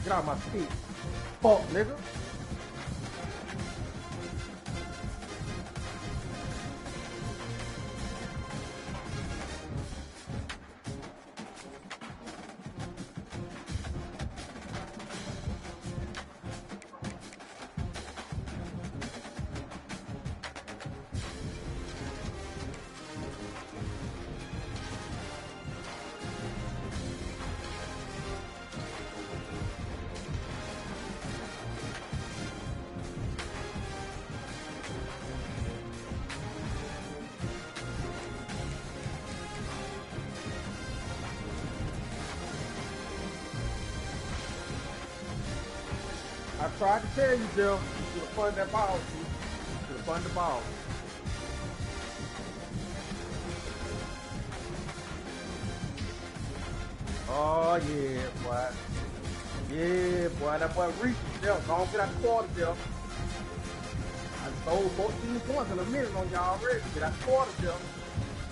Get out my feet. Fuck, nigga. I tried to tell you, Jill. You should have funded that ball. You should have funded the ball. Oh, yeah, boy. Yeah, boy. That boy reached, Jill. Don't get out the quarter, Jill. I stole 14 points in a minute on y'all already. Get out the quarter, Jill.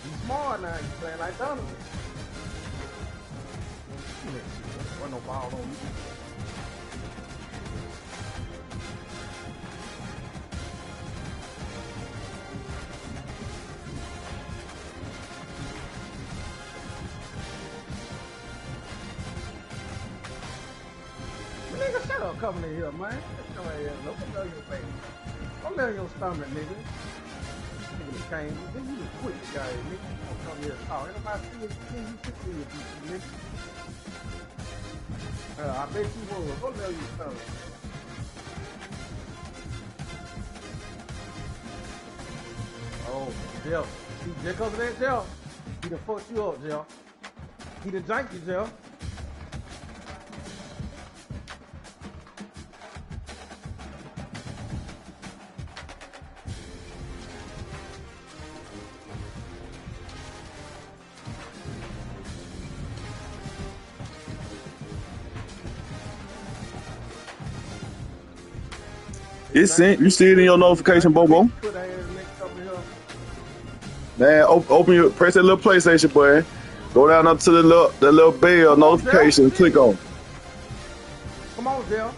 You smart now. You playing like Donovan. Run no ball on you. Nigga, shut up coming in here, man. Get your ass up. Don't lay your face. Don't lay on your stomach, nigga. Nigga came. Then you just quit the guy, nigga. You don't come here and talk. Ain't nobody see you sit here, nigga. I bet you will. Go lay on your stomach. Oh, Jill. See, Jill over there, Jill. He done fucked you up, Jill. He done janked you, Jill. It's sent. You see it in your notification, Bobo. Man, open your, press that little PlayStation button. Go down up to the little bell notification. Click on. Come on, Jill.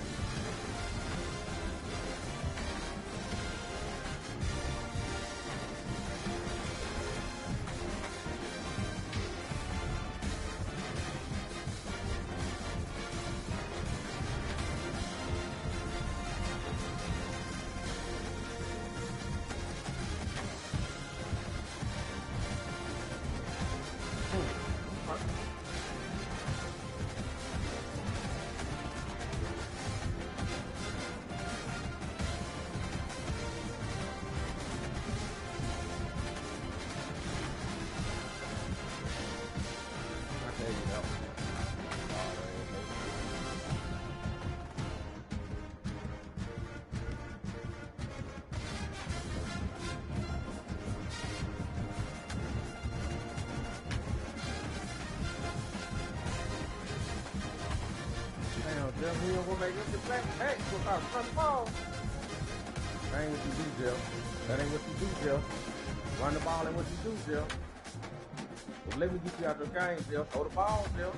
That ain't what you do, Jill. That ain't what you do, Jill. Run the ball ain't what you do, Jill. Well, let me get you out the game, Jill. Throw the ball, Jill.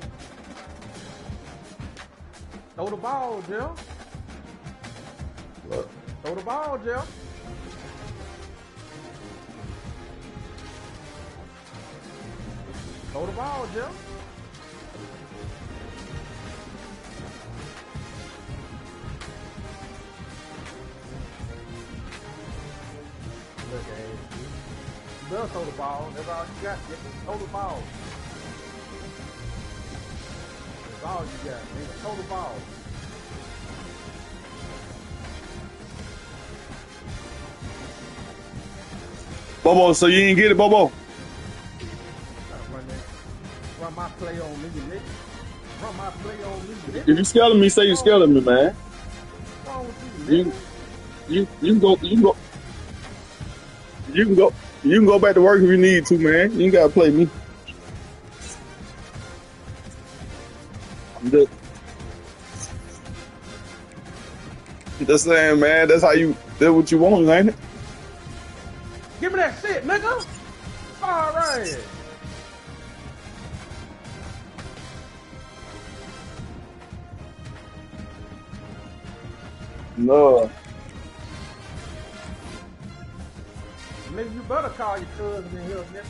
Throw the ball, Jill. Look. Throw the ball, Jill. Throw the ball, Jill. Look at it. You better throw the ball. That's all you got. Throw the ball. That's all you got. Man. Throw the ball. Bobo, so you didn't get it, Bobo? Run my play on me, nigga. Run my play on me, nigga. If you scared of me, say you scared of me, man. What's wrong with you, nigga? You can go back to work if you need to, man. You ain't gotta play me. Just saying, man. That's what you want, ain't it? Give me that shit, nigga. All right. No. Nigga, you better call your cousin in here, nigga.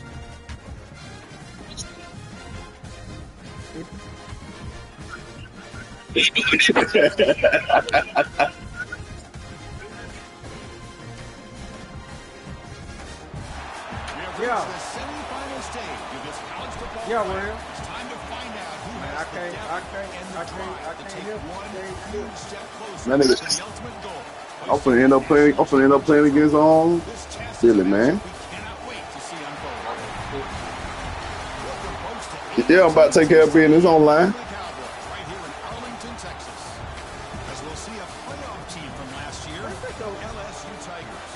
Yeah. Yeah, Will. It's time to find out who Man, has the depth and the drive to take help. one huge step closer That to nigga, the ultimate goal. I'm finna end up playing against This test is Philly, a man. matchup we cannot wait to see unfold. Welcome, folks, to Yeah, I'm about to take care of business online. right here in Arlington, Texas. As we'll see a playoff team from last year, LSU Tigers,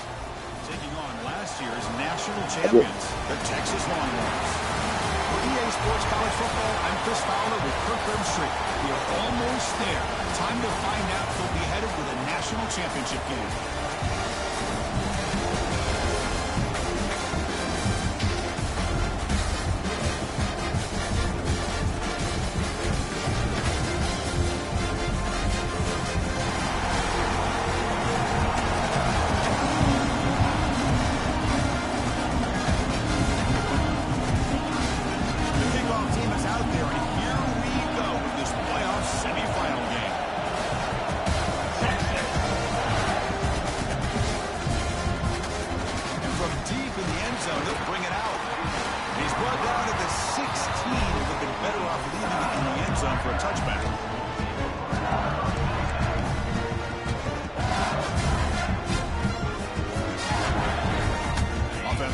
taking on last year's national champions, the Texas Longhorns. For EA Sports College Football, I'm Chris Fowler with Kirk Herbstreit. We are almost there. Time to find out who'll be headed with a national championship game.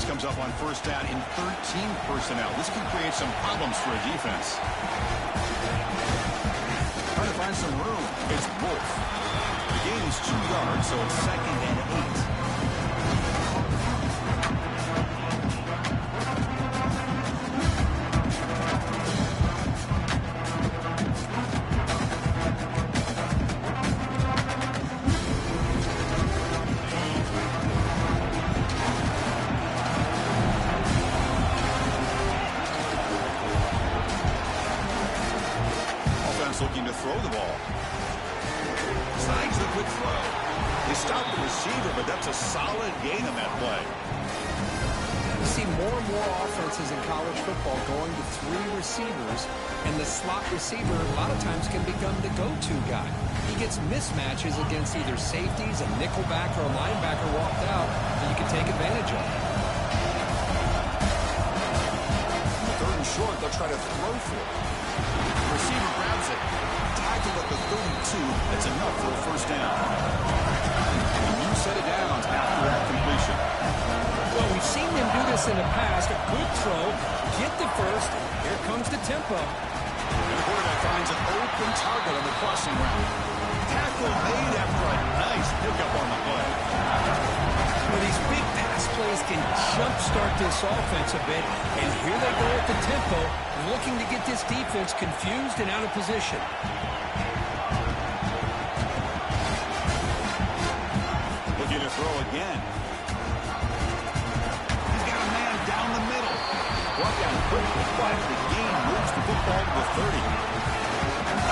Comes up on first down in 13 personnel. This could create some problems for a defense. Trying to find some room. It's Wolf. The gain is 2 yards, so it's 2nd and 8. Looking to throw the ball. Signs the quick throw. They stop the receiver, but that's a solid gain on that play. You see more and more offenses in college football going to 3 receivers, and the slot receiver a lot of times can become the go-to guy. He gets mismatches against either safeties, a nickelback, or a linebacker walked out that you can take advantage of. Third and short, they'll try to throw for it. The receiver grabs it. Tackled at the 32. That's enough for a first down. And you set it down after that completion. Well, we've seen them do this in the past. A good throw, get the first. Here comes the tempo. And the quarterback finds an open target on the crossing route. Tackle made after a nice pickup on the play. Well, these big pass plays can jumpstart this offense a bit, and here they go at the tempo, looking to get this defense confused and out of position. Looking to throw again. He's got a man down the middle. Brought down quickly, but the gain moves the football to the 30.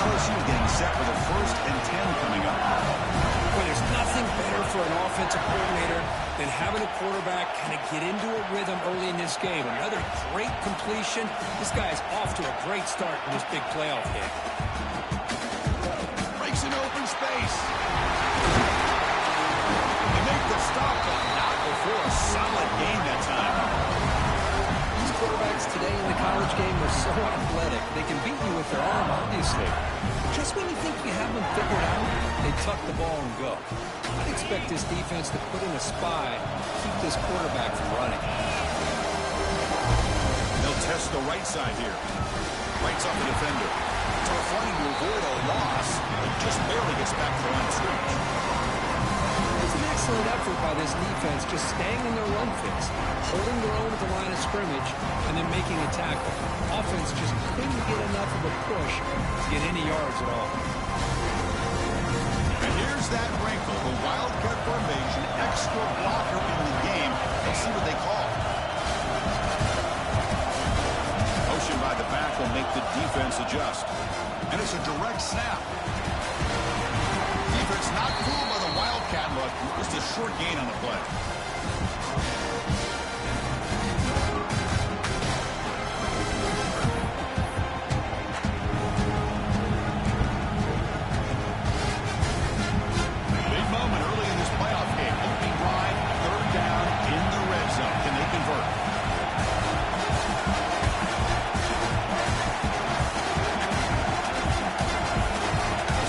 LSU getting set for the 1st and 10 coming up. Well, there's nothing better for an offensive coordinator than having a quarterback kind of get into a rhythm early in this game. Another great completion. This guy is off to a great start in this big playoff game. Breaks an open space. They make the stop, but not before a solid gain that time. These quarterbacks today in the college game are so athletic. They can beat you with their arm, obviously. Just when you think you have them figured out, they tuck the ball and go. I'd expect this defense to put in a spy, keep this quarterback from running. They'll test the right side here. Rights off the defender. Tough running to avoid a loss, but just barely gets back to the line of scrimmage. It's an excellent effort by this defense, just staying in their run fits, holding their own at the line of scrimmage, and then making a tackle. Offense just couldn't get enough of a push to get any yards at all. And here's that wrinkle, the Wildcat formation, extra blocker in the game. Let's see what they call. Motion by the back will make the defense adjust. And it's a direct snap. Defense defense not fooled by the Wildcat look. Just a short gain on the play. Big moment early in this playoff game. Opening drive, third down in the red zone. Can they convert?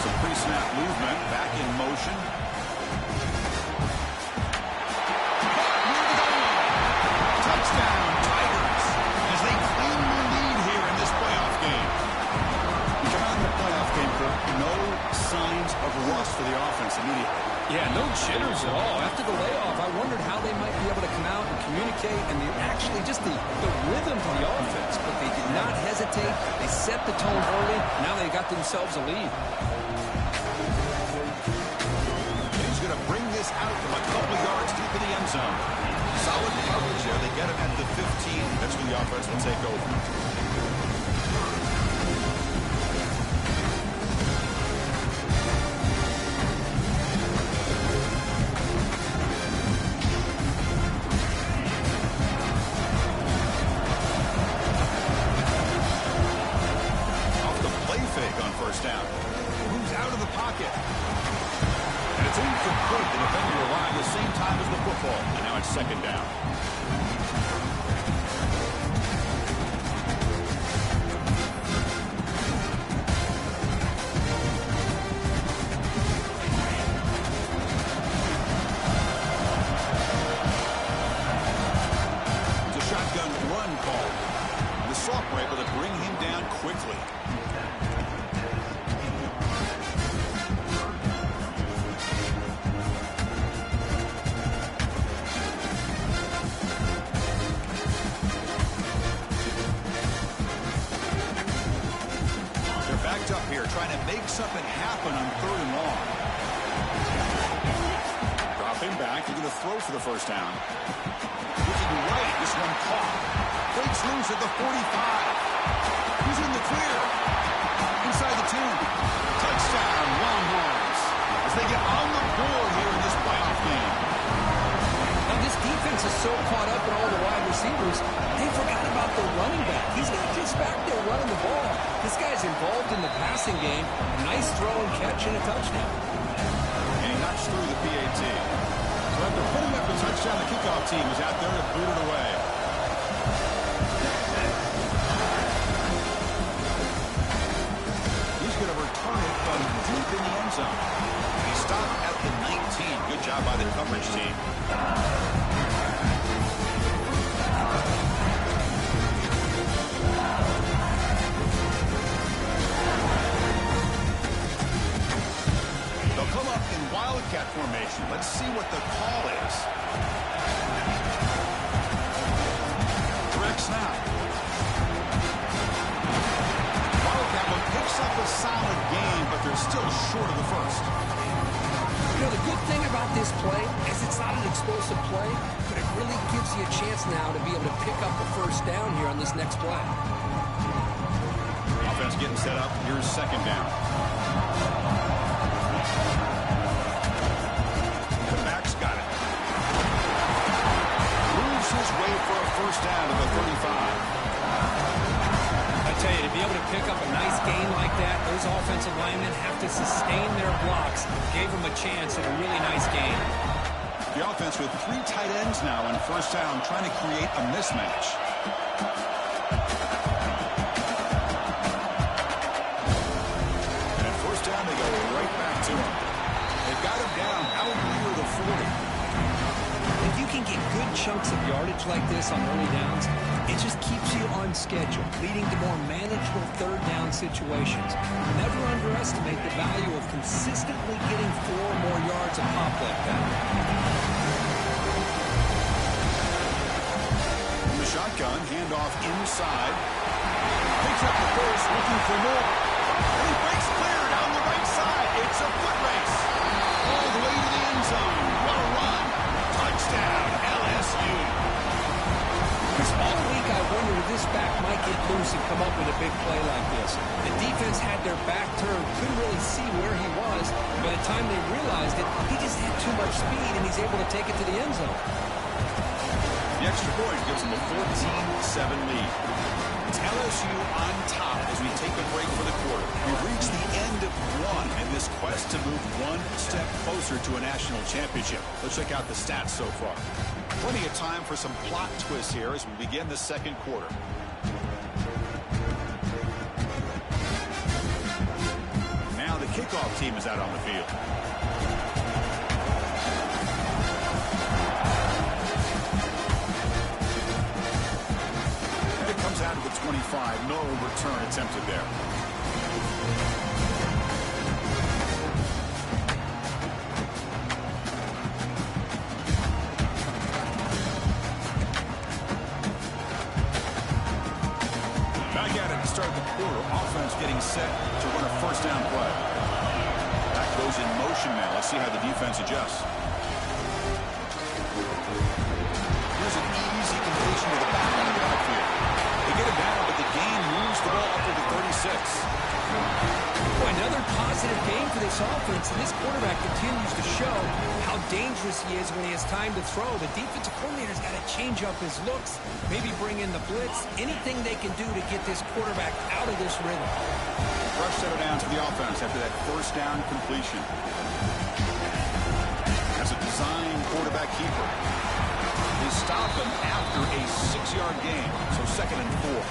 Some pre-snap movement, back in motion. Touchdown, Tigers, as they claim the lead here in this playoff game. Come out in the playoff game, Kirk. No signs of rust for the offense immediately. Yeah, no jitters at all. After the layoff, I wondered how they might be able to come out and communicate and actually just the rhythm to the offense. But they did not hesitate. They set the tone early. Now they got themselves a lead. He's going to bring this out from a couple yards deep in the end zone. Solid coverage there. They get him at the 15. That's when the offense will take over. First down. Moves out of the pocket. And it's incomplete. The defender arrived the same time as the football. And now it's second down. It's a shotgun run call. The Soft were able to bring him down quickly. Up here trying to make something happen on third and long. Dropping back, they're going to throw for the first down. Looking right, this one caught. Breaks loose at the 45. He's in the clear. Inside the 10. Touchdown, Longhorns. As they get on the board here in this playoff game. Now this defense is so caught up in all the wide receivers, they forgot about the running back. He's not just back there running the ball. This guy's involved in the passing game. A nice throw and catch and a touchdown. And he knocks through the PAT. So after putting up the touchdown, the kickoff team is out there to boot it away. He's going to return it from deep in the end zone. He stopped at the 19. Good job by the coverage team. Come up in Wildcat formation. Let's see what the call is. Direct snap. Wildcat one picks up a solid gain, but they're still short of the first. You know, the good thing about this play is it's not an explosive play, but it really gives you a chance now to be able to pick up a first down here on this next play. Offense getting set up. Here's second down. His way for a first down to the 35. I tell you, to be able to pick up a nice gain like that, those offensive linemen have to sustain their blocks. Gave them a chance at a really nice gain. The offense with 3 tight ends now on first down, trying to create a mismatch. And at first down, they go right back to him. They've got him down out near the 40. If you can get good chunks of yardage like this on early downs, it just keeps you on schedule, leading to more manageable third down situations. Never underestimate the value of consistently getting 4 or more yards a pop like that. From the shotgun, handoff inside. Picks up the first, looking for more. And he breaks clear down the right side. It's a foot race. All the way to the end zone. What a run. Touchdown, LSU. Chris, all week I wondered if this back might get loose and come up with a big play like this. The defense had their back turned, couldn't really see where he was. By the time they realized realized it. He just had too much speed, and he's able to take it to the end zone. The extra point gives them a 14-7 lead. It's LSU on top as we take a break for the quarter. We've reached the end of one in this quest to move one step closer to a national championship. Let's check out the stats so far. Plenty of time for some plot twists here as we begin the second quarter. Now the kickoff team is out on the field. It comes out to the 25. No return attempted there. Back at it to start the quarter. Offense getting set to run a first down play. That goes in motion now. Let's see how the defense adjusts. Here's an easy completion to the back of the backfield. They get it down, but the gain moves the ball up to the 36. Boy, another positive game for this offense, and this quarterback continues to show how dangerous he is when he has time to throw. The defensive coordinator's got to change up his looks, maybe bring in the blitz, anything they can do to get this quarterback out of this rhythm. Rush settle down to the offense after that first down completion. As a design quarterback keeper. They stop him after a 6-yard gain, so 2nd and 4.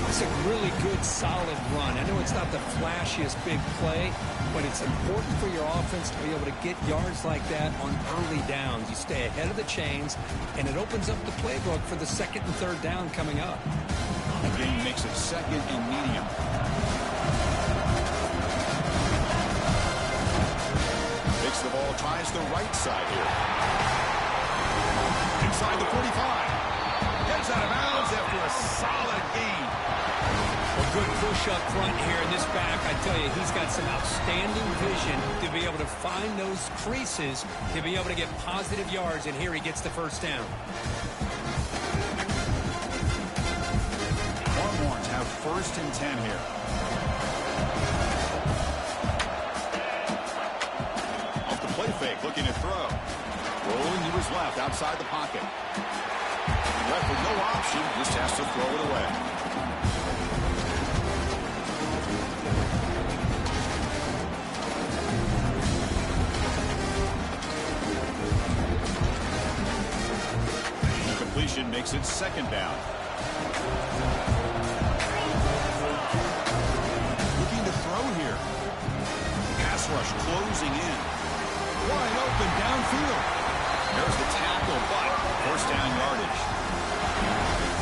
It's a really good, solid run. I know it's not the flashiest big play, but it's important for your offense to be able to get yards like that on early downs. You stay ahead of the chains, and it opens up the playbook for the 2nd and 3rd down coming up. The gain makes it 2nd and medium. Takes the ball, tries the right side here. Inside the 45. Gets out of bounds after a solid gain. A good push up front here in this back. I tell you, he's got some outstanding vision to be able to find those creases, to be able to get positive yards, and here he gets the first down. Longhorns have 1st and 10 here. Off the play fake, looking to throw. Rolling to his left, outside the pocket. Left with no option, just has to throw it away. Completion makes it 2nd down. Looking to throw here. Pass rush closing in. Wide open downfield. There's the tackle, but first down yardage.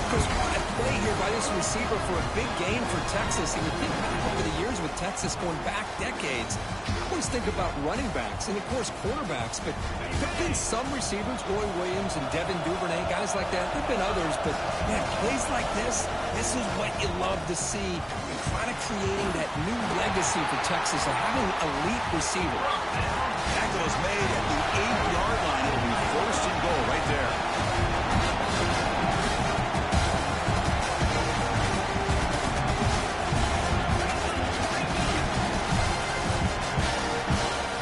Because a play here by this receiver for a big gain for Texas. And you think back over the years with Texas going back decades, I always think about running backs and, of course, quarterbacks. But there have been some receivers, Roy Williams and Devin Duvernay, guys like that. There have been others, but, man, plays like this is what you love to see. And kind of creating that new legacy for Texas of having elite receivers. Tackle is made at the 8-yard line. It'll be 1st and goal right there.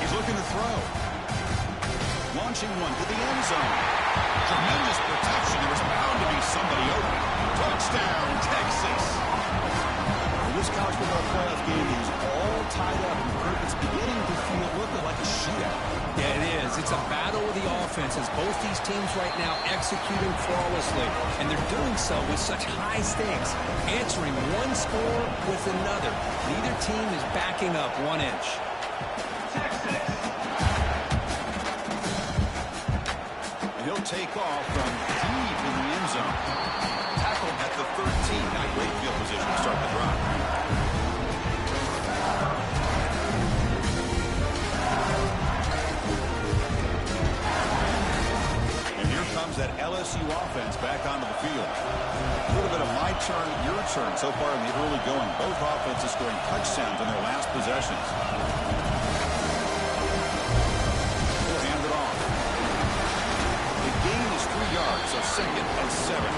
He's looking to throw. Launching one to the end zone. Tremendous protection. There was bound to be somebody open. Touchdown, Texas. This college football playoff game is all tied up, and it's beginning to feel like a shootout. Yeah, it is. It's a battle of the offenses. Both these teams right now executing flawlessly, and they're doing so with such high stakes, answering one score with another. Neither team is backing up 1 inch. And he'll take off from deep in the end zone. Tackled at the 13. Not great field position to start the drive. Comes that LSU offense back onto the field. A little bit of my turn, your turn so far in the early going. Both offenses scoring touchdowns in their last possessions. We'll hand it off. The gain is 3 yards, so 2nd and 7.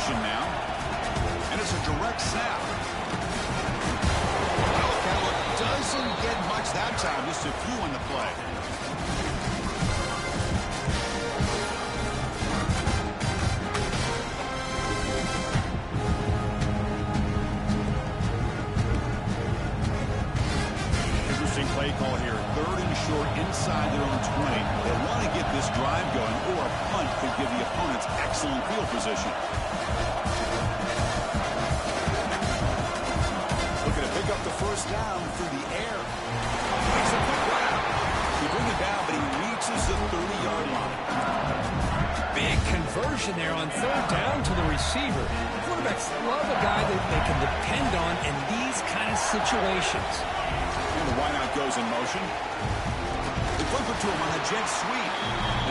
motion now. And it's a direct snap. Ocala doesn't get much that time, just a few on the play. Interesting play call here. 3rd and short inside their own 20. They want to get this drive going, or a punt could give the opponents excellent field position. Looking to pick up the first down through the air. Makes a quick grab. He bring it down, but he reaches the 30-yard line. Big conversion there on 3rd down to the receiver. Quarterbacks love a guy that they can depend on in these kind of situations. And the wideout goes in motion. They flip it to him on a jet sweep.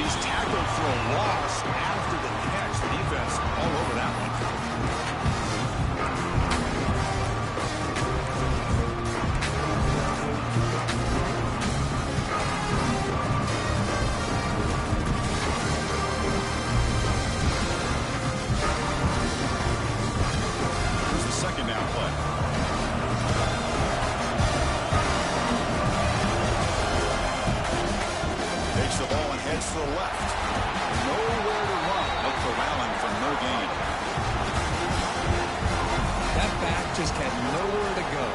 He's tackled for a loss after the catch. The defense all over that one. Here's the 2nd down play. Takes the ball and heads to the left. Nowhere to run. No corralling for no gain. That back just had nowhere to go.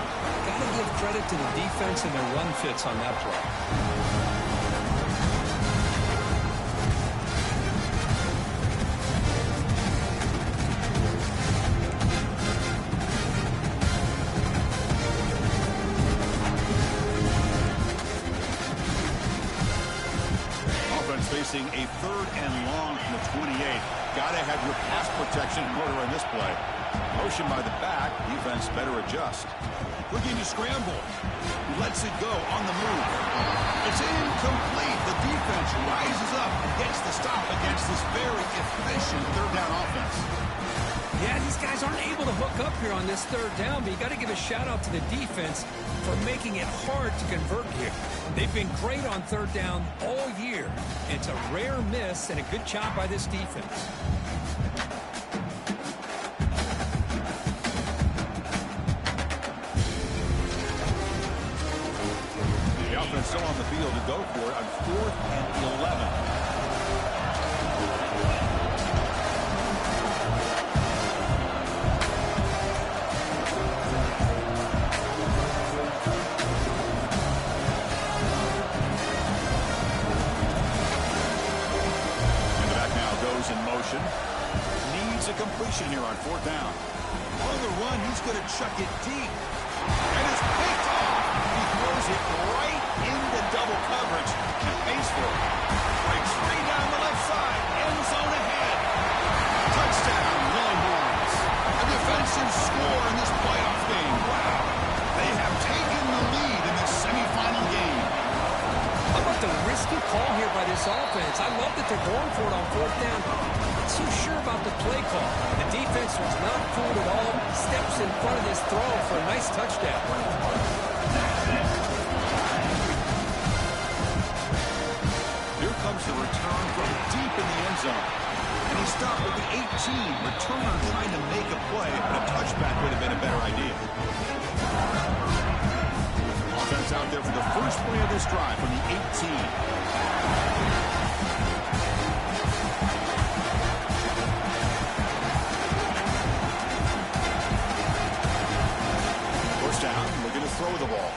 Got to give credit to the defense and their run fits on that play. Facing a 3rd and long from the 28. Got to have your pass protection in order on this play. Motion by the back. Defense better adjust. Looking to scramble. Lets it go on the move. It's incomplete. The defense rises up and gets the stop against this very efficient 3rd down offense. Yeah, these guys aren't able to hook up here on this 3rd down, but you got to give a shout out to the defense for making it hard to convert here. They've been great on 3rd down all year. It's a rare miss and a good job by this defense. The offense still on the field to go for it on 4th and 11. In motion. Needs a completion here on 4th down. On the run, he's going to chuck it deep. And it's picked off. He throws it right into double coverage and pays for it. Breaks free down the left side. End zone ahead. Touchdown, Longhorns. A defensive score in this playoff game. Wow. They have taken the lead in this semifinal game. How about the risky call here by this offense? I love that they're going for it on 4th down. Not so sure about the play call. The defense was not fooled at all. Steps in front of this throw for a nice touchdown. Here comes the return from deep in the end zone. And he stopped with the 18. Returner trying to make a play, but a touchback would have been a better idea. Offense out there for the first play of this drive from the 18. Down, looking to throw the ball.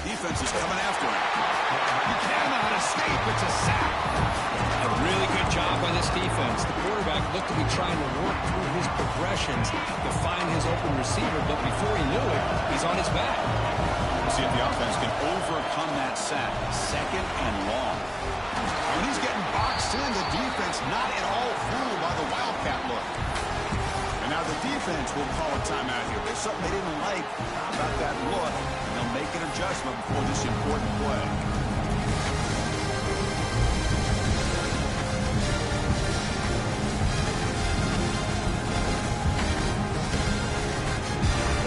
Defense is coming after him. He cannot escape. It's a sack. A really good job by this defense. The quarterback looked to be trying to work through his progressions to find his open receiver, but before he knew it, he's on his back. We'll see if the offense can overcome that sack. 2nd and long. When he's getting boxed in, the defense not at all fooled by the Wildcat look. And now the defense will call a timeout here. There's something they didn't like about that look. And they'll make an adjustment before this important play.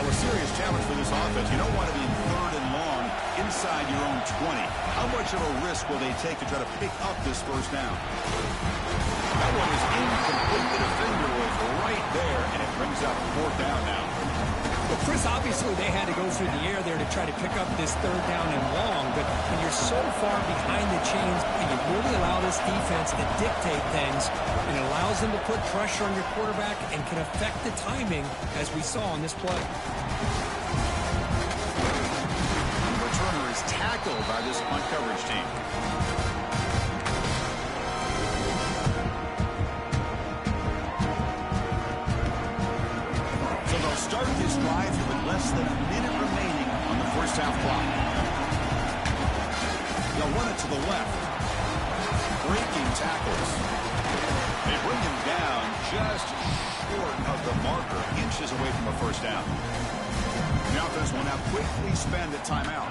Well, a serious challenge for this offense. You don't want to be in 3rd and long inside your own 20. How much of a risk will they take to try to pick up this first down? That one is incomplete. The defender was right there, and it brings up fourth down now. Well, Chris, obviously they had to go through the air there to try to pick up this third down and long, but when you're so far behind the chains, you really allow this defense to dictate things, and it allows them to put pressure on your quarterback and can affect the timing, as we saw on this play. The returner is tackled by this punt coverage team. Start this drive here with less than a minute remaining on the first half clock. They'll run it to the left. Breaking tackles. They bring him down just short of the marker, inches away from a first down. The offense will now quickly spend a timeout.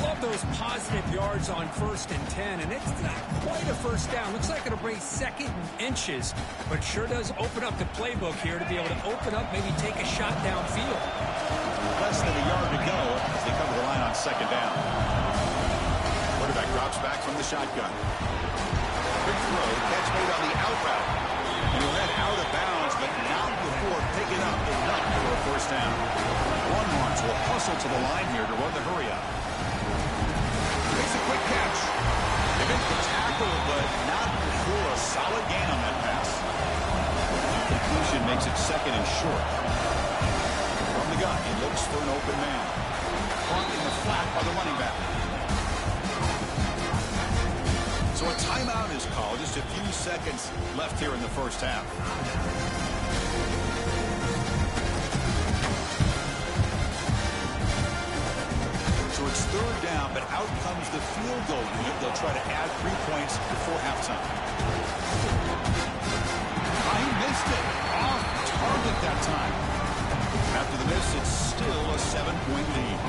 Love those positive yards on 1st and 10, and it's not quite a first down. Looks like it'll bring 2nd and inches, but sure does open up the playbook here to be able to open up, maybe take a shot downfield. Less than a yard to go as they cover the line on 2nd down. Quarterback drops back from the shotgun. Quick throw, catch made on the out route. And he went out of bounds, but not before picking up enough for a first down. Longhorns will hustle to the line here to run the hurry up. Makes a quick catch. They make the tackle, but not before a solid gain on that pass. Conclusion makes it 2nd and short. From the gun, he looks for an open man. Caught in the flat by the running back. So a timeout is called. Just a few seconds left here in the first half. So it's 3rd down, but out comes the field goal unit. They'll try to add 3 points before halftime. He missed it. Off target that time. After the miss, it's still a 7-point lead.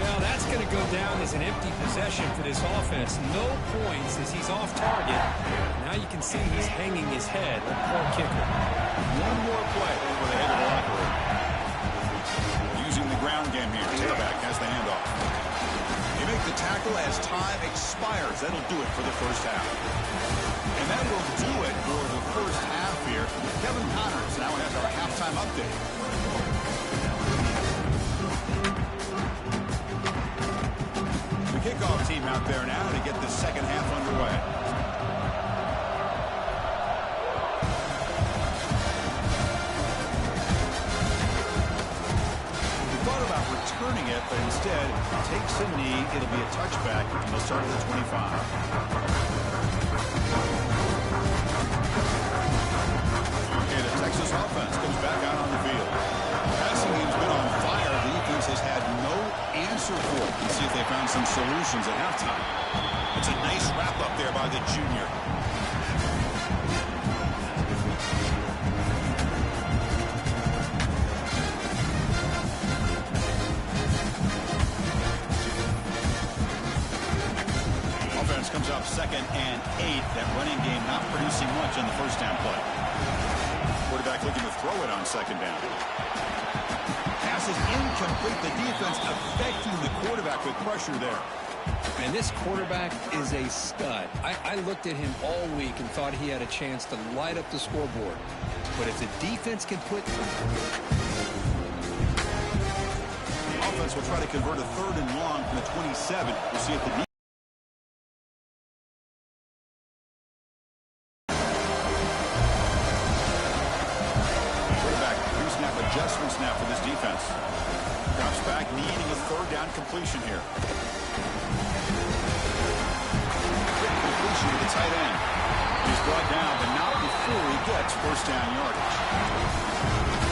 Now that's going to go down as an empty possession for this offense. No points as he's off target. Now you can see he's hanging his head. Poor kicker. One more play before they head to the locker room. Using the ground game here. Tailback has the handoff. They make the tackle as time expires. That'll do it for the first half. And that will do it for the first half here. Kevin Connors now has our halftime update. The kickoff team out there now to get the second half underway. We thought about returning it, but instead takes a knee. It'll be a touchback, and they'll start at the 25. Texas offense comes back out on the field. Passing game's been on fire. The defense has had no answer for it. Let's see if they found some solutions at halftime. It's a nice wrap up there by the junior. Offense comes up 2nd and 8. That running game not producing much on the first down play. Quarterback looking to throw it on 2nd down. Pass is incomplete. The defense affecting the quarterback with pressure there. And this quarterback is a stud. I looked at him all week and thought he had a chance to light up the scoreboard. But if the defense can put... Offense will try to convert a 3rd and long from the 27. We'll see if the adjustments now for this defense. Drops back, needing a 3rd down completion here. Quick completion to the tight end. He's brought down, but not before he gets first down yardage.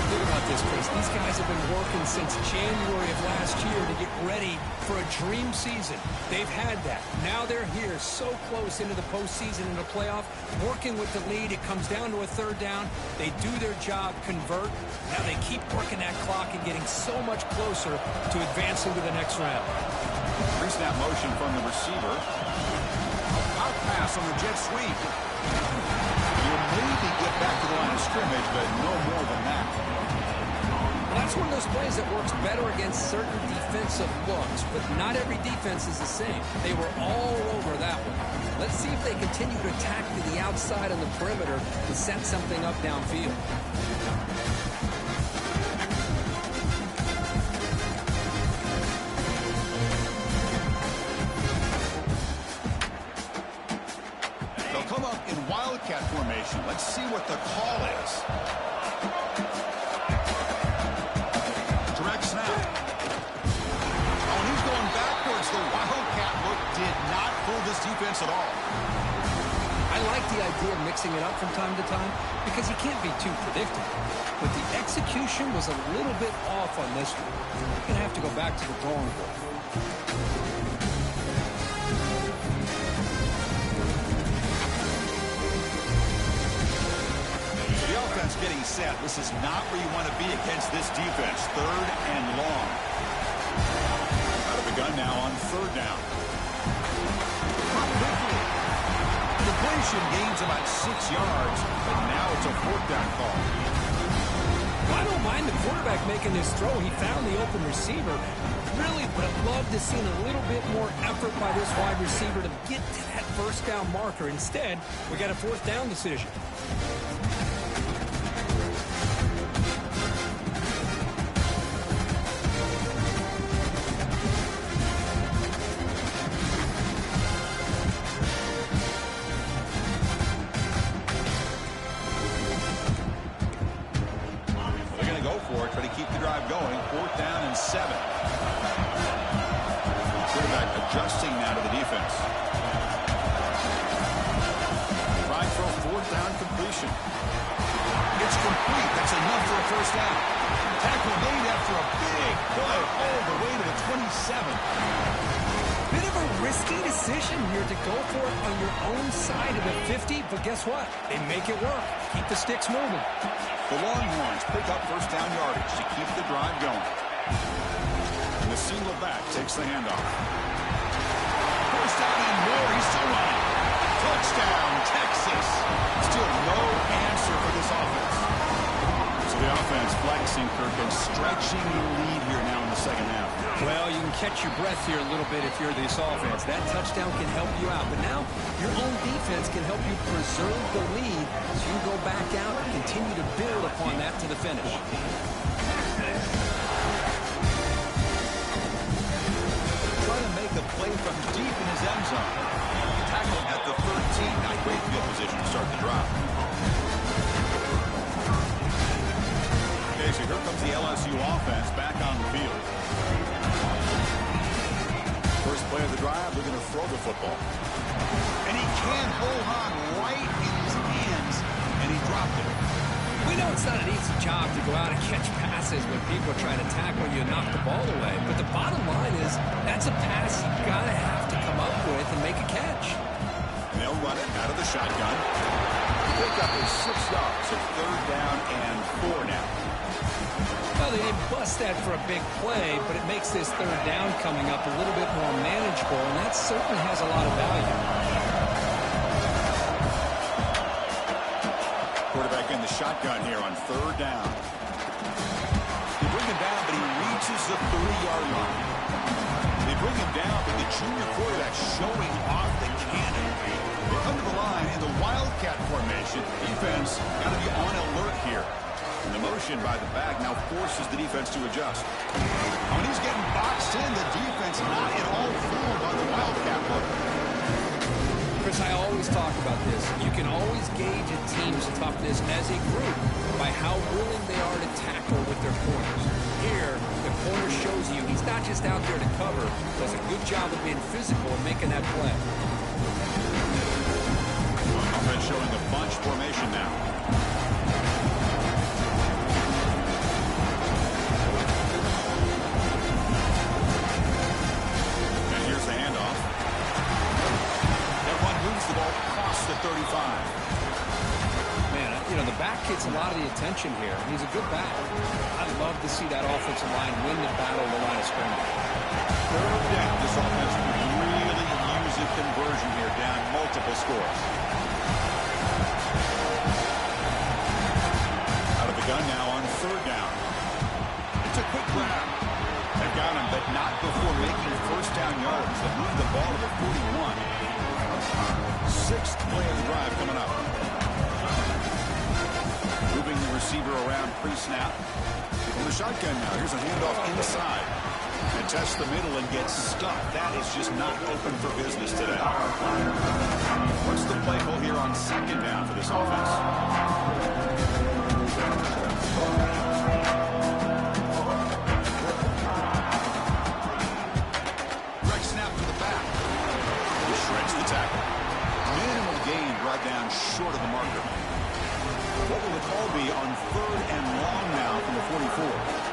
Think about this, Chris. These guys have been working since January of last year to get ready for a dream season. They've had that. Now they're here so close into the postseason and the playoff, working with the lead. It comes down to a 3rd down. They do their job, convert. Now they keep working that clock and getting so much closer to advancing to the next round. Pre-snap motion from the receiver. Out pass on the jet sweep. You'll maybe get back to the line of scrimmage, but no more than that. Well, that's one of those plays that works better against certain defensive looks, but not every defense is the same. They were all over that one. Let's see if they continue to attack to the outside on the perimeter to set something up downfield. They'll come up in wildcat formation. Let's see what the call is. Direct snap. Oh, and he's going backwards. The wildcat look did not fool this defense at all. I like the idea of mixing it up from time to time because you can't be too predictable. But the execution was a little bit off on this one. You're going to have to go back to the drawing board. The offense getting set. This is not where you want to be against this defense. 3rd and long. Out of the gun now on 3rd down. Completion gains about 6 yards, but now it's a 4th down call. I don't mind the quarterback making this throw. He found the open receiver. Really would have loved to seen a little bit more effort by this wide receiver to get to that 1st down marker. Instead, we got a 4th down decision. Try to keep the drive going. 4th down and 7. Quarterback adjusting now to the defense. Trying for a 4th down completion. It's complete. That's enough for a 1st down. Tackle made after a big play all the way to the 27. Bit of a risky decision here to go for it on your own side of the 50, but guess what? They make it work. Keep the sticks moving. The Longhorns pick up 1st down yardage to keep the drive going. And the single back takes the handoff. 1st down and more. He's still running. Touchdown, Texas. Still no answer for this offense. So the offense flexing, Kirk, and stretching the lead here now in the 2nd half. Well, you can catch your breath here a little bit if you're this offense. That touchdown can help you out. But now your own defense can help you preserve the lead so you can go back out and continue to build upon that to the finish. Trying to make a play from deep in his end zone. Tackle at the 13. Not great field position to start the drive. Okay, so here comes the LSU offense back on the field. First play of the drive, they're going to throw the football. And he can't hold on right in his hands, and he dropped it. We know it's not an easy job to go out and catch passes when people are trying to tackle you and knock the ball away. But the bottom line is that's a pass you got to have to come up with and make a catch. And they'll run it out of the shotgun. Pick up is 6 yards, so 3rd down and 4 now. Well, they didn't bust that for a big play, but it makes this 3rd down coming up a little bit more manageable, and that certainly has a lot of value. Quarterback in the shotgun here on 3rd down. They bring him down, but he reaches the 30-yard line. They bring him down, but the junior quarterback showing off the cannon. They come to the line in the wildcat formation. Defense got to be on alert here. And the motion by the back now forces the defense to adjust. When he's getting boxed in, the defense not at all fooled by the wildcat look. Chris, I always talk about this. You can always gauge a team's toughness as a group by how willing they are to tackle with their corners. Here, the corner shows you he's not just out there to cover, does a good job of being physical and making that play. Offense showing a bunch formation now. The 35. Man, you know, the back gets a lot of the attention here. He's a good back. I'd love to see that offensive line win the battle on the line of scrimmage. 3rd down. This offense could really use a conversion here, down multiple scores. Out of the gun now on 3rd down. a quick grab. They've got him, but not before making first down yards. They move the ball to the 41. Sixth play of the drive coming up. Moving the receiver around pre-snap. From the shotgun now. Here's a handoff inside. And tests the middle and gets stuck. That is just not open for business today. What's the play call here on second down for this offense? Direct snap to the back. He shreds the tackle. Minimal gain brought down short of the marker. What will the call be on third and long now from the 44?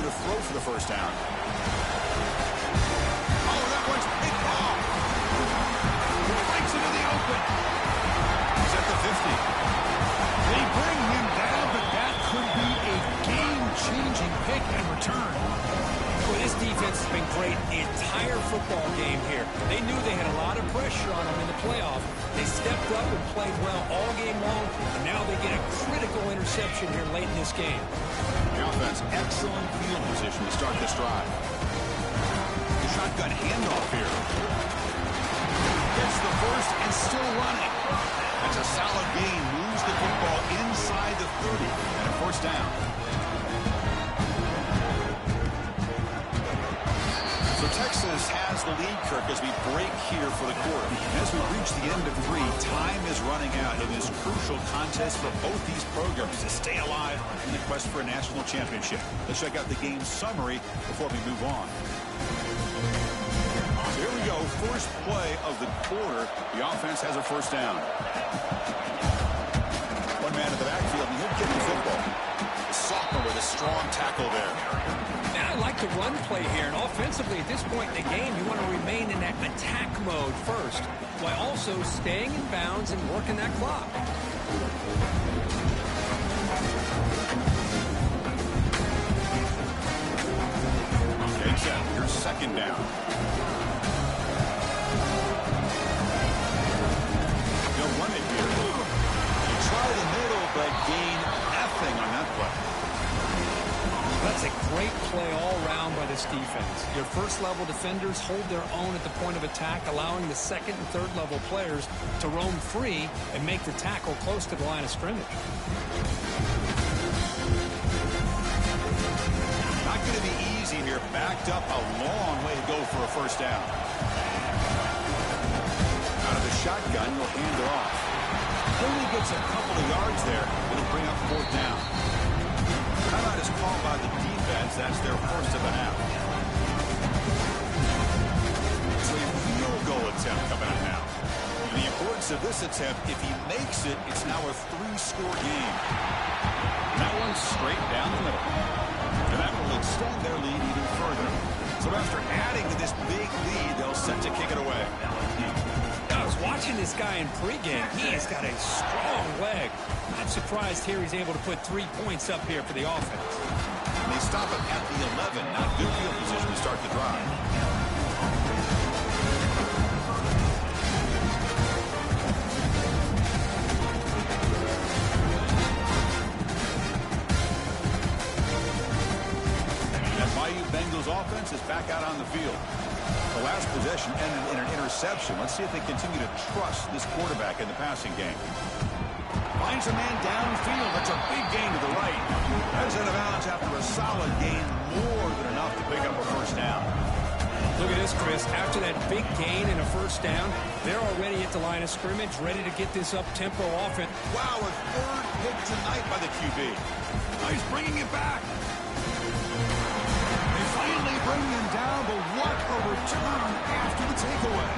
Throw for the first down. Oh, that one's picked off. Breaks into the open. He's at the 50. They bring him down, but that could be a game-changing pick and return. Well, this defense has been great the entire football game here. They knew they had a lot of pressure on them in the playoff. They stepped up and played well all game long, and now they get a critical interception here late in this game. The offense, excellent field position to start this drive. The shotgun handoff here. Gets the first and still running. That's a solid gain. Moves the football inside the 30 and a first down. So Texas has the lead, Kirk, as we break here for the quarter. As we reach the end of 3, time is running out in this crucial contest for both these programs to stay alive in the quest for a national championship. Let's check out the game summary before we move on. So here we go. First play of the quarter. The offense has a first down. One man in the backfield, and he'll get the football. The sophomore with a strong tackle there. I like the run play here, and offensively at this point in the game, you want to remain in that attack mode first, while also staying in bounds and working that clock. Okay, set. Here's second down. They'll run it here. You try the middle, but gain nothing on that play. That's a great play all around by this defense. Your first-level defenders hold their own at the point of attack, allowing the second and third-level players to roam free and make the tackle close to the line of scrimmage. Not going to be easy here. Backed up a long way to go for a first down. Out of the shotgun, he'll hand it off. Only gets a couple of yards there. It'll bring up fourth down. Timeout is called by the defense. That's their first of the half. So a field goal attempt coming up now. And the importance of this attempt, if he makes it, it's now a 3-score game. And that one's straight down the middle. And that will extend their lead even further. So after adding to this big lead, they'll set to kick it away. I was watching this guy in pregame. He has got a strong leg. I'm surprised here he's able to put 3 points up here for the offense. And they stop it at the 11. Now good field position to start the drive. That Bayou Bengals offense is back out on the field. The last possession ended in an interception. Let's see if they continue to trust this quarterback in the passing game. Finds a man downfield. That's a big gain to the right. That's out of bounds after a solid gain, more than enough to pick up a first down. Look at this, Chris. After that big gain and a first down, they're already at the line of scrimmage, ready to get this up-tempo offense. Wow, a third pick tonight by the QB. Now he's bringing it back. They finally bring him down, but what a return after the takeaway.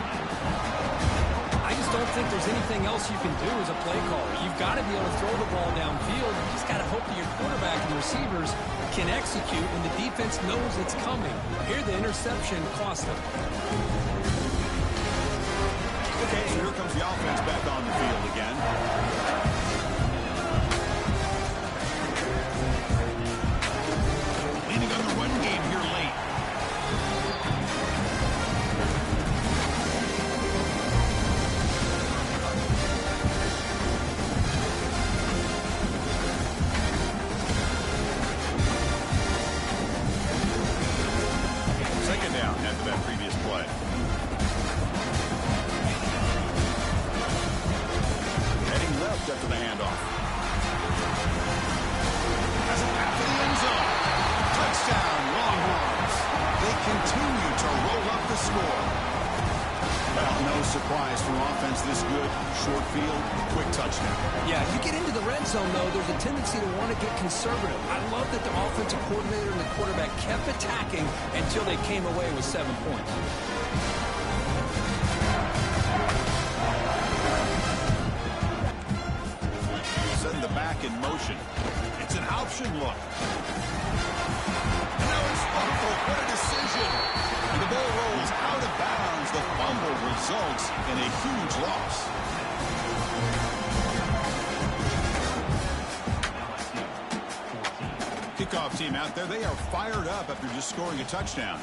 I just don't think there's anything else you can do as a play caller. You've got to be able to throw the ball downfield. You just got to hope that your quarterback and receivers can execute when the defense knows it's coming. Here, the interception cost them. Okay, so here comes the offense back on the field again. offense this good, short field, quick touchdown. Yeah, you get into the red zone, though, there's a tendency to want to get conservative. I love that the offensive coordinator and the quarterback kept attacking until they came away with 7 points. Send the back in motion. It's an option look. And now it's fumbled. What a decision. And the ball rolls out of bounds. The fumble results in a huge loss. Kickoff team out there. They are fired up after just scoring a touchdown.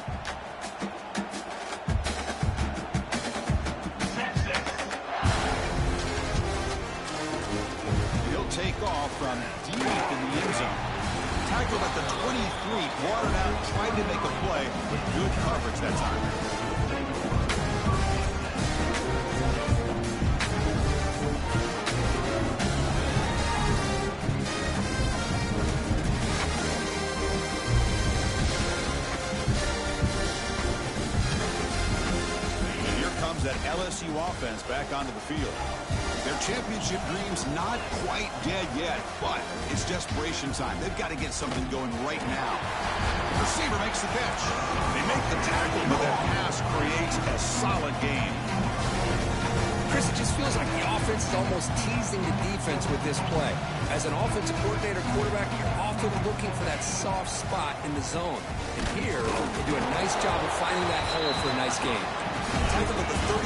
He'll take off from deep in the end zone. Tackled at the 23, watered out, tried to make a play with good coverage that time. That LSU offense back onto the field. Their championship dreams not quite dead yet, but it's desperation time. They've got to get something going right now. Receiver makes the catch. They make the tackle, but that pass creates a solid gain. Chris, it just feels like the offense is almost teasing the defense with this play. As an offensive coordinator quarterback, you're often looking for that soft spot in the zone. And here, they do a nice job of finding that hole for a nice gain. Tackled at the 35,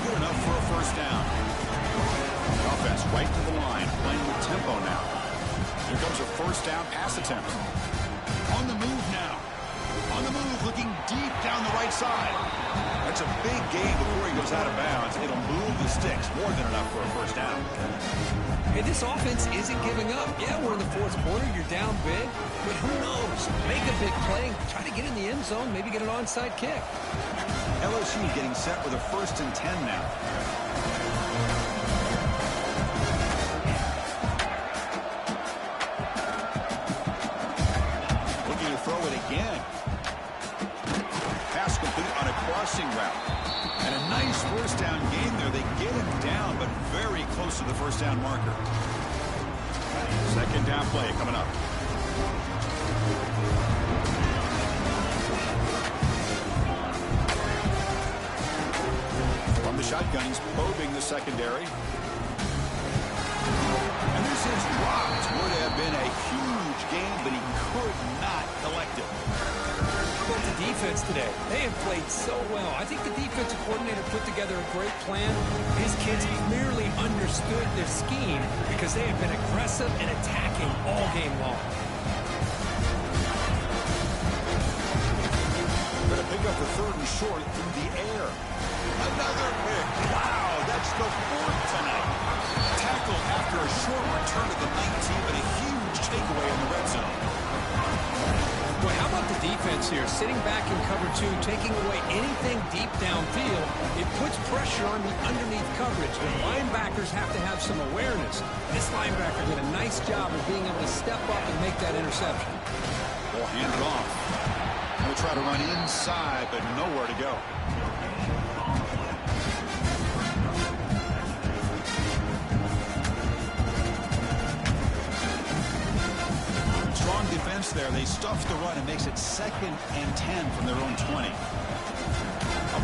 good enough for a first down. Offense right to the line, playing with tempo now. Here comes a first down pass attempt. On the move now. On the move, looking deep down the right side. That's a big gain before he goes out of bounds. It'll move the sticks, more than enough for a first down. Hey, this offense isn't giving up. Yeah, we're in the fourth quarter. You're down big. But who knows? Make a big play. Try to get in the end zone. Maybe get an onside kick. LSU getting set with a 1st and 10 now. Looking to throw it again. Pass complete on a crossing route. And a nice first down gain there. They get him down, but very close to the first down marker. Second down play coming up. Shotgun, he's probing the secondary. And this is dropped. Would have been a huge gain, but he could not collect it. How about the defense today? They have played so well. I think the defensive coordinator put together a great plan. His kids clearly understood their scheme because they have been aggressive and attacking all game long. Going to pick up the 3rd and short through the air. Another pick. Wow, that's the 4th tonight. Tackle after a short return to the 19, but a huge takeaway in the red zone. Boy, how about the defense here? Sitting back in cover 2, taking away anything deep downfield. It puts pressure on the underneath coverage. The linebackers have to have some awareness. This linebacker did a nice job of being able to step up and make that interception. Ball handed off. He'll try to run inside, but nowhere to go. Strong defense there. They stuff the run and makes it 2nd and 10 from their own 20. A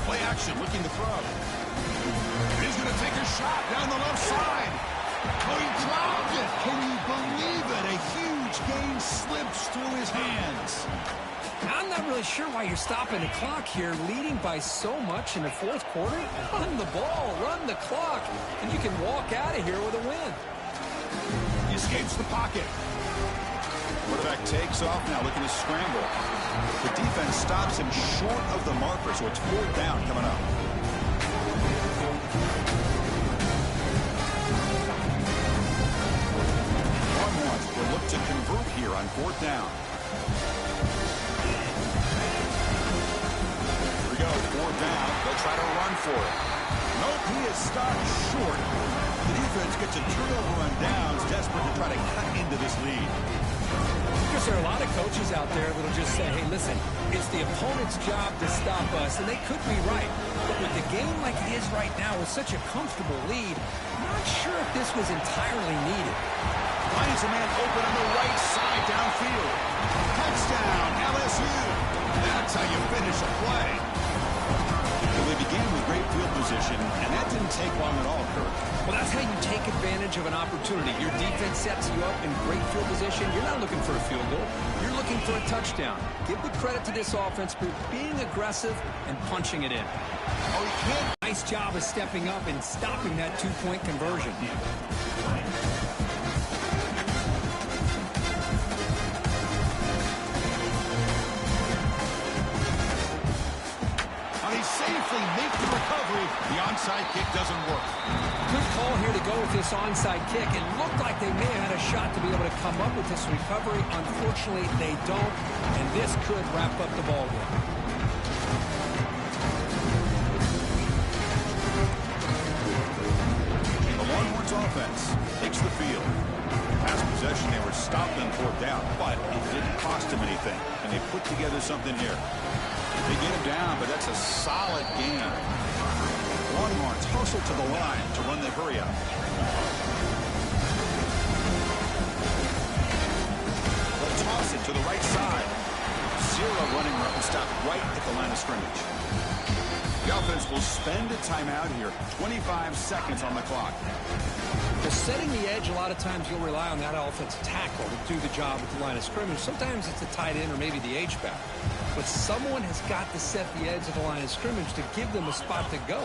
play action, looking to throw. He's going to take a shot down the left side. Oh, he dropped it. Can you believe it? A huge gain slips through his hands. I'm not really sure why you're stopping the clock here, leading by so much in the 4th quarter. Run the ball, run the clock, and you can walk out of here with a win. He escapes the pocket. Quarterback takes off now, looking to scramble. The defense stops him short of the marker, so it's 4th down coming up. Will look to convert here on 4th down. Here we go, 4th down. They'll try to run for it. Nope, he is stopped short. The defense gets a turnover on downs, desperate to try to cut into this lead. Because there are a lot of coaches out there that will just say, hey, listen, it's the opponent's job to stop us, and they could be right. But with the game like it is right now with such a comfortable lead, I'm not sure if this was entirely needed. Finds a man open on the right side downfield. Touchdown, LSU. That's how you finish a play. Well, they began with great field position, and that didn't take long at all, Kirk. Well, that's how you take advantage of an opportunity. Your defense sets you up in great field position. You're not looking for a field goal. You're looking for a touchdown. Give the credit to this offense for being aggressive and punching it in. Oh, he can't. Nice job of stepping up and stopping that two-point conversion. Safely make the recovery. The onside kick doesn't work. Good call here to go with this onside kick. It looked like they may have had a shot to be able to come up with this recovery. Unfortunately, they don't, and this could wrap up the ball game. The Longhorns offense takes the field. Last possession, they were stopped on fourth down, but it didn't cost them anything, and they put together something here. They get him down, but that's a solid gain. Longhorns hustle to the line to run the hurry up. They'll toss it to the right side. Zero running room stopped right at the line of scrimmage. The offense will spend a timeout here. 25 seconds on the clock. Well, setting the edge, a lot of times you'll rely on that offensive tackle to do the job at the line of scrimmage. Sometimes it's a tight end or maybe the H-back. But someone has got to set the edge of the line of scrimmage to give them a spot to go.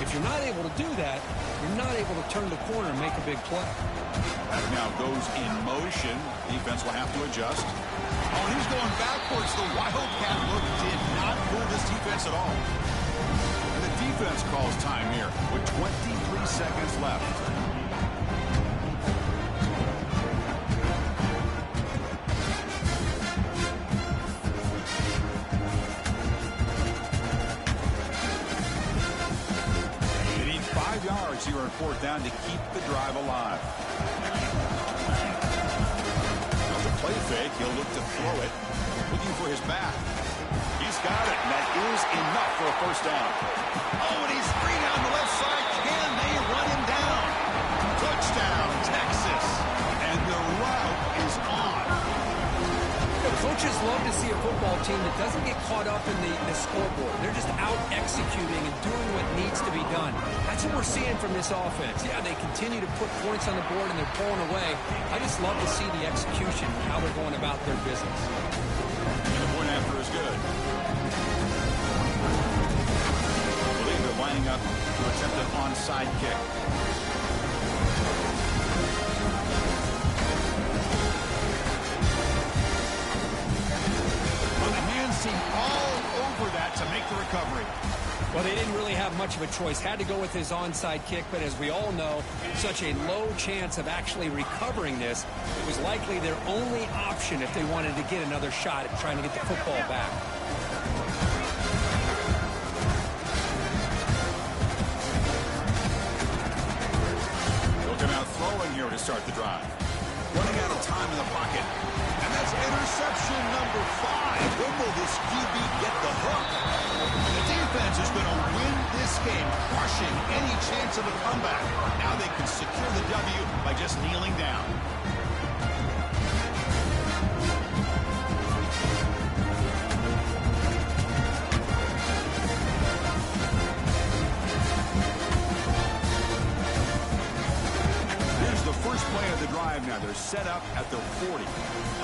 If you're not able to do that, you're not able to turn the corner and make a big play. That now goes in motion. Defense will have to adjust. Oh, and he's going backwards. The Wildcat look did not fool this defense at all. And the defense calls time here with 23 seconds left. Yards here on fourth down to keep the drive alive. Now the play fake, he'll look to throw it, looking for his back. He's got it, and that is enough for a first down. Oh, and he's free down the left side. Can they run him down? Touchdown, Texas. And the route is on. Coaches love to see a football team that doesn't get caught up in the scoreboard. They're just out executing and doing what needs to be done. That's what we're seeing from this offense. Yeah, they continue to put points on the board and they're pulling away. I just love to see the execution, how they're going about their business. And the point after is good. I believe they're lining up to attempt an onside kick. Seem all over that to make the recovery. Well, they didn't really have much of a choice. Had to go with his onside kick, but as we all know, such a low chance of actually recovering this. It was likely their only option if they wanted to get another shot at trying to get the football back. Looking out throwing here to start the drive. Running out of time in the pocket. And that's interception number 5. When will this QB get the hook? And the defense is going to win this game, crushing any chance of a comeback. Now they can secure the W by just kneeling down. Here's the first play of the drive now. They're set up at their 40.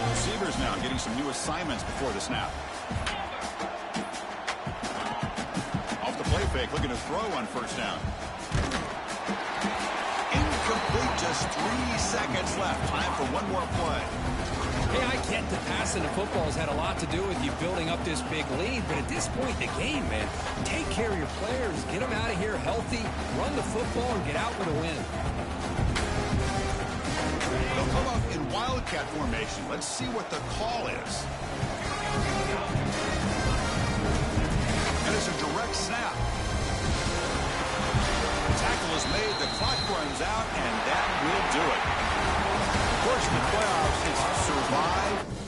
Receivers now getting some new assignments before the snap. Off the play fake, looking to throw on first down. Incomplete, just 3 seconds left. Time for one more play. Hey, I get that passing the football has had a lot to do with you building up this big lead, but at this point in the game, man, take care of your players, get them out of here healthy, run the football, and get out with a win. They'll come up in Wildcat formation. Let's see what the call is. And it's a direct snap. Tackle is made, the clock runs out, and that will do it. Of course, in the playoffs, it's survive